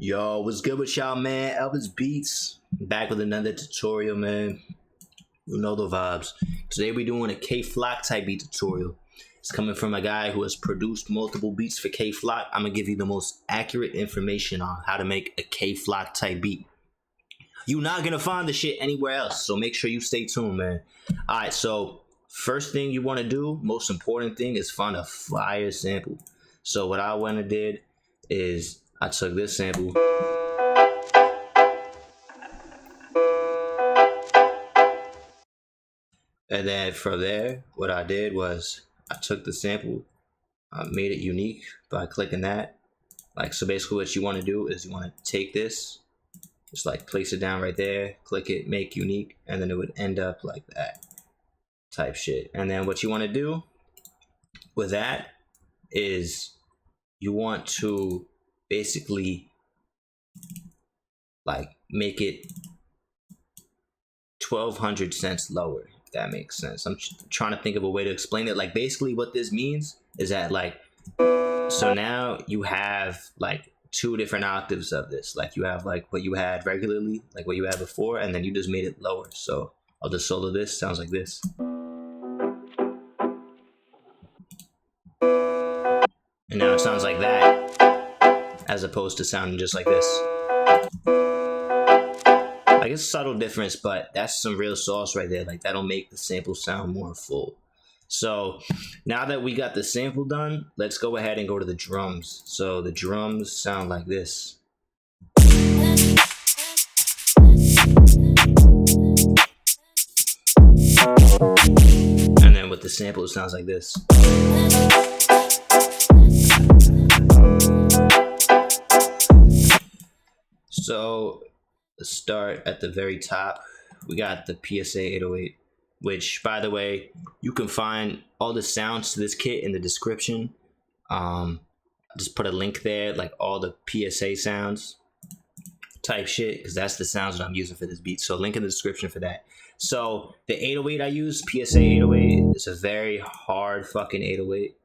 Yo, what's good with y'all, man? Elvis Beatz back with another tutorial, man. You know the vibes. Today we're doing a K-Flock type beat tutorial. It's coming from a guy who has produced multiple beats for K-Flock. I'm gonna give you the most accurate information on how to make a K-Flock type beat. You're not gonna find the shit anywhere else, so make sure you stay tuned, man. All right, so first thing you want to do, most important thing, is find a fire sample. So what I went and did is I took this sample and then from there what I did was I took the sample, I made it unique by clicking that. Like, so basically what you want to do is you want to take this, just like place it down right there, click it, make unique, and then it would end up like that type shit. And then what you want to do with that is you want to basically like make it 1200 cents lower, if that makes sense. I'm trying to think of a way to explain it. Like, basically what this means is that, like, so now you have like two different octaves of this. Like, you have like what you had regularly, like what you had before, and then you just made it lower. So I'll just solo this, sounds like this. And now it sounds like that, as opposed to sounding just like this. Like, it's a subtle difference, but that's some real sauce right there. Like, that'll make the sample sound more full. So now that we got the sample done, let's go ahead and go to the drums. So the drums sound like this. And then with the sample, it sounds like this. So let's start at the very top. We got the PSA 808, which, by the way, you can find all the sounds to this kit in the description. Just put a link there, like all the PSA sounds type shit, because that's the sounds that I'm using for this beat. So link in the description for that. So the 808 I use, PSA 808, is a very hard fucking 808,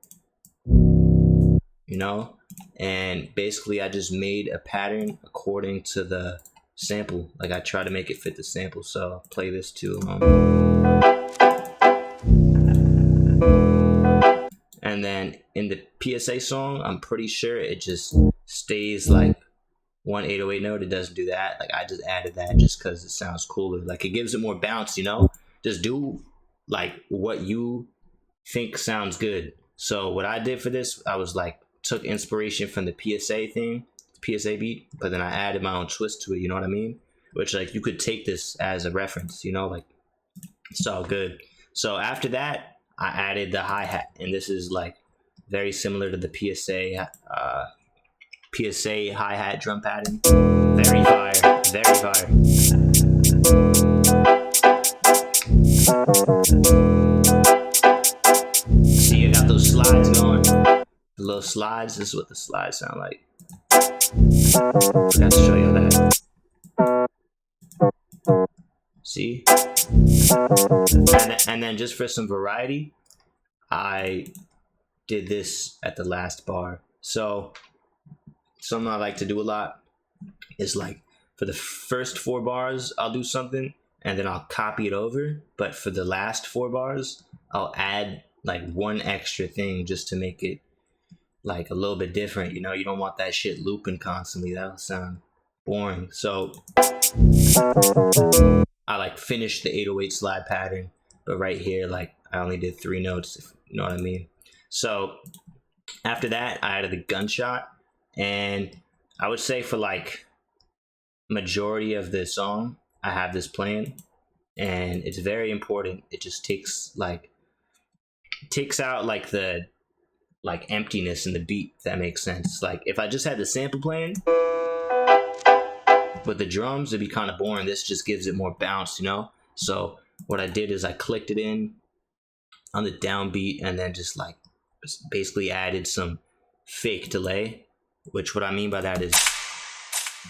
you know? And basically I just made a pattern according to the sample. Like, I try to make it fit the sample. So I'll play this too. And then in the PSA song, I'm pretty sure it just stays like one 808 note. It doesn't do that. Like, I just added that just because it sounds cooler. Like, it gives it more bounce, you know? Just do like what you think sounds good. So what I did for this, I was like, took inspiration from the PSA thing, PSA beat, but then I added my own twist to it, you know what I mean? Which, like, you could take this as a reference, you know, like, it's all good. So after that, I added the hi-hat, and this is like very similar to the PSA hi-hat drum pattern. Very fire, very fire. See, you got those slides going. The little slides, this is what the slides sound like. Forgot to show you that. See? And then just for some variety, I did this at the last bar. So something I like to do a lot is, like, for the first 4 bars, I'll do something and then I'll copy it over. But for the last 4 bars, I'll add like one extra thing just to make it like a little bit different, you know? You don't want that shit looping constantly. That'll sound boring. So I like finished the 808 slide pattern, but right here, like, I only did 3 notes, if you know what I mean. So after that, I added the gunshot, and I would say for like majority of the song, I have this playing, and it's very important. It just takes out like the emptiness in the beat, if that makes sense. Like, if I just had the sample playing with the drums, it'd be kind of boring. This just gives it more bounce, you know? So what I did is I clicked it in on the downbeat and then just like basically added some fake delay, which what I mean by that is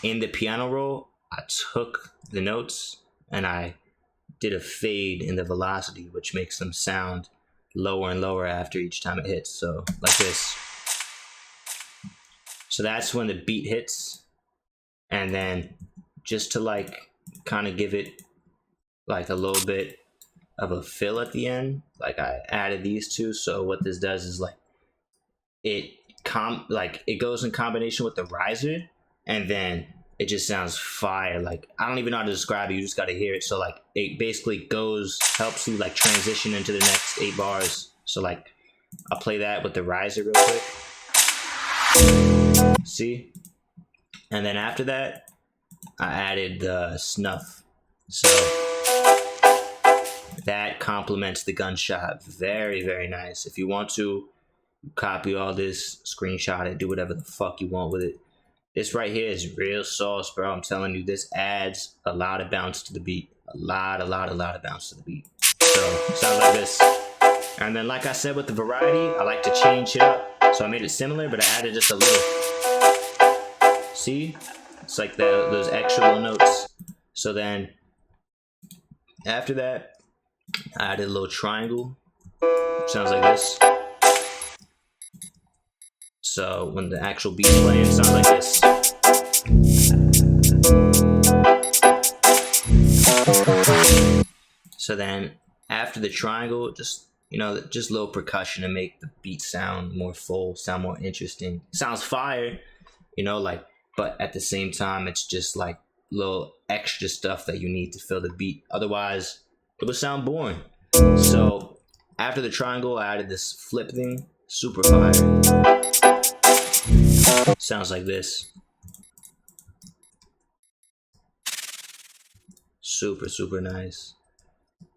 in the piano roll, I took the notes and I did a fade in the velocity, which makes them sound lower and lower after each time it hits. So like this. So that's when the beat hits, And then just to like kind of give it like a little bit of a fill at the end, like I added these two. So what this does is like it it goes in combination with the riser, and then it just sounds fire. Like I don't even know how to describe it, you just got to hear it. So like it basically helps you like transition into the next 8 bars. So like I'll play that with the riser real quick. See? And then after that I added the snuff. So that complements the gunshot. Very, very nice. If you want to copy all this, screenshot it, do whatever the fuck you want with it. This right here is real sauce, bro. I'm telling you, this adds a lot of bounce to the beat. A lot of bounce to the beat. So sounds like this. And then like I said with the variety, I like to change it up. So I made it similar, but I added just a little. See? It's like those extra little notes. So then after that, I added a little triangle. Sounds like this. So when the actual beat's playing, it sounds like this. So then after the triangle, just just a little percussion to make the beat sound more full, sound more interesting. Sounds fire, but at the same time, it's just like little extra stuff that you need to fill the beat. Otherwise, it would sound boring. So after the triangle, I added this flip thing. Super fire. Sounds like this. Super, super nice.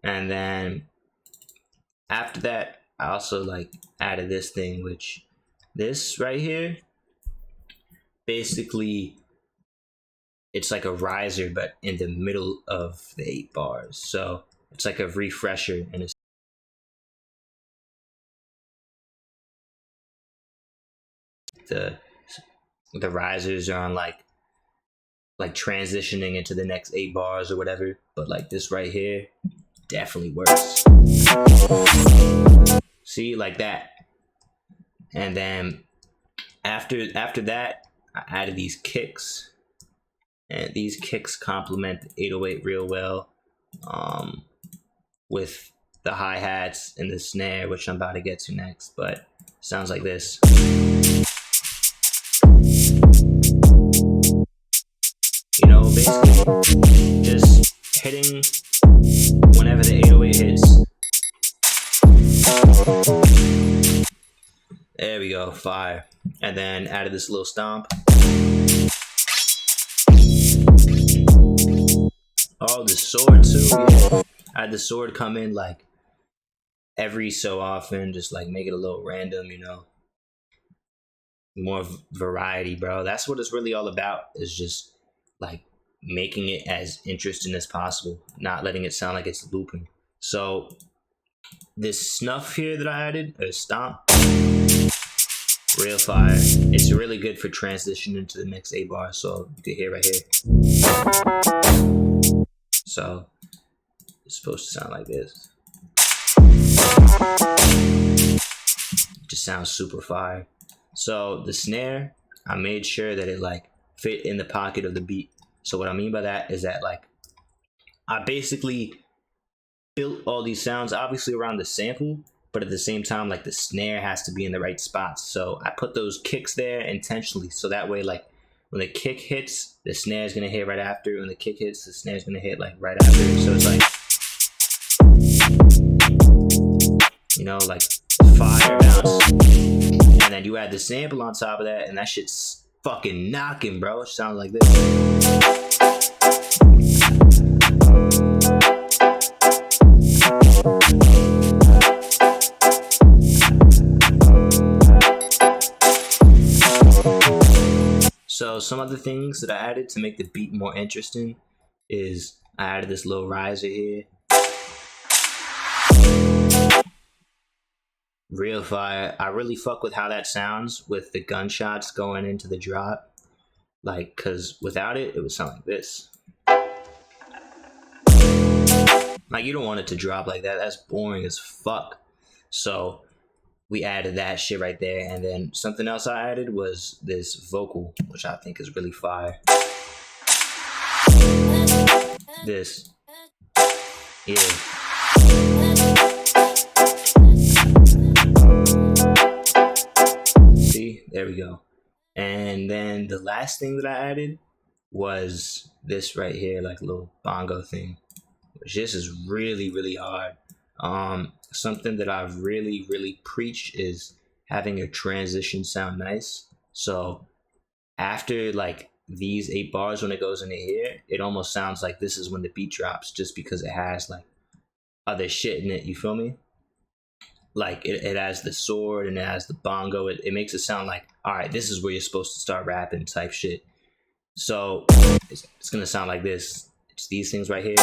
And then after that, I also like added this thing, which this right here, basically it's like a riser, but in the middle of the 8 bars. So it's like a refresher, and it's the risers are on like transitioning into the next 8 bars or whatever. But like this right here definitely works. See, like that. And then after that, I added these kicks, and these kicks complement the 808 real well, with the hi-hats and the snare, which I'm about to get to next. But sounds like this. Basically just hitting whenever the 808 hits. There we go, fire. And then added this little stomp. Oh, the sword too, yeah. I had the sword come in like every so often, just like make it a little random, More variety, bro. That's what it's really all about, is just like making it as interesting as possible, not letting it sound like it's looping. So this snuff here that I added, or stomp, real fire. It's really good for transition into the next 8 bars. So you can hear right here. So it's supposed to sound like this. It just sounds super fire. So the snare, I made sure that it like fit in the pocket of the beat. So what I mean by that is that like I basically built all these sounds obviously around the sample, but at the same time like the snare has to be in the right spots. So I put those kicks there intentionally, so that way like when the kick hits, the snare is gonna hit right after. When the kick hits, the snare is gonna hit like right after. So it's like, like fire bounce, and then you add the sample on top of that, and that shit's fucking knocking, bro. It sounds like this. So some other things that I added to make the beat more interesting is I added this little riser here. Real fire. I really fuck with how that sounds with the gunshots going into the drop. Like, cause without it, it would sound like this. Like, you don't want it to drop like that. That's boring as fuck. So we added that shit right there. And then something else I added was this vocal, which I think is really fire. This. Yeah. See, there we go. And then the last thing that I added was this right here, like a little bongo thing, which this is really, really hard. Something that I've really preached is having your transition sound nice. So after like these 8 bars, when it goes into here, it almost sounds like this is when the beat drops, just because it has like other shit in it. You feel me? Like it has the sword and it has the bongo. It makes it sound like, all right, this is where you're supposed to start rapping type shit. So it's gonna sound like this. It's these things right here.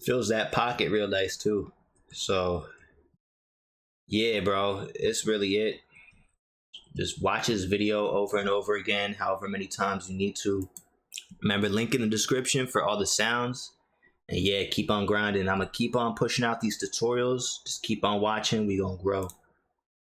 Fills that pocket real nice too. So yeah, bro, it's really it. Just watch his video over and over again, however many times you need to. Remember, link in the description for all the sounds. And yeah, keep on grinding. I'm gonna keep on pushing out these tutorials. Just keep on watching. We gonna grow.